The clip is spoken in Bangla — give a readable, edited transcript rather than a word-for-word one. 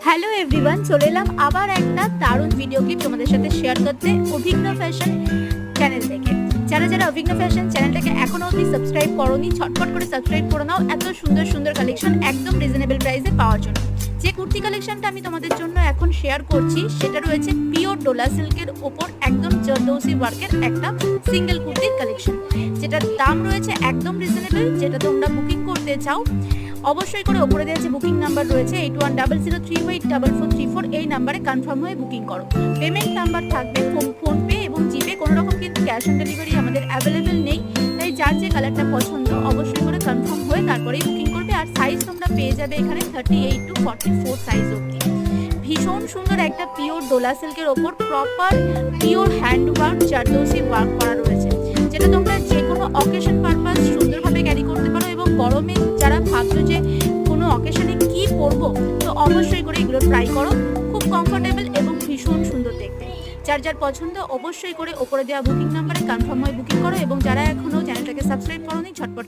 হ্যালো এভরিওয়ান, চলে এলাম আবার একটা দারুণ ভিডিও ক্লিপ তোমাদের সাথে শেয়ার করতে অভিজ্ঞ ফ্যাশন চ্যানেল থেকে। যারা অভিজ্ঞ ফ্যাশন চ্যানেলটাকে এখনো অবধি সাবস্ক্রাইব করোনি, ছটফট করে সাবস্ক্রাইব করে নাও এত সুন্দর সুন্দর কালেকশন একদম রিজনেবল প্রাইসে পাওয়ার জন্য। যে কুর্তি কালেকশনটা আমি তোমাদের জন্য এখন শেয়ার করছি সেটা রয়েছে পিওর ডোলা সিল্কের ওপর একদম জরদৌসি ওয়ার্কের একটা সিঙ্গেল কুর্তির কালেকশন, যেটার দাম রয়েছে একদম রিজনেবল। যেটা তোমরা বুকিং করতে চাও অবশ্যই করে ওপরে দেওয়া যে বুকিং নাম্বার রয়েছে 8100038434 এই নাম্বারে কনফার্ম হয়ে বুকিং করো। পেমেন্ট নাম্বার থাকবে ফোনপে এবং জিপে, কোনো রকম কিন্তু ক্যাশ অন ডেলিভারি আমাদের অ্যাভেলেবেল নেই। তাই যার যে কালারটা পছন্দ অবশ্যই করে কনফার্ম হয়ে তারপরেই বুকিং করবে। আর সাইজ তোমরা পেয়ে যাবে এখানে 38 to 44 সাইজ অবধি। ভীষণ সুন্দর একটা পিওর ডোলা সিল্কের ওপর proper pure handwork zardozi work করা রয়েছে, যেটা তোমরা যে কোনো অকেশন পারপাস সুন্দরভাবে ক্যারি করতে পারো। এবং গরমে যারা ভাবছো যে কোনো অকেশনে কি পরবো, তো অবশ্যই করে এগুলো ট্রাই করো। খুব কমফোর্টেবল এবং ভীষণ সুন্দর দেখতে। যার পছন্দ অবশ্যই করে ওপরে দেওয়া বুকিং নাম্বারে কনফার্ম হয়ে বুকিং করো। এবং যারা এখনো চ্যানেলটাকে সাবস্ক্রাইব করোনি ঝটপট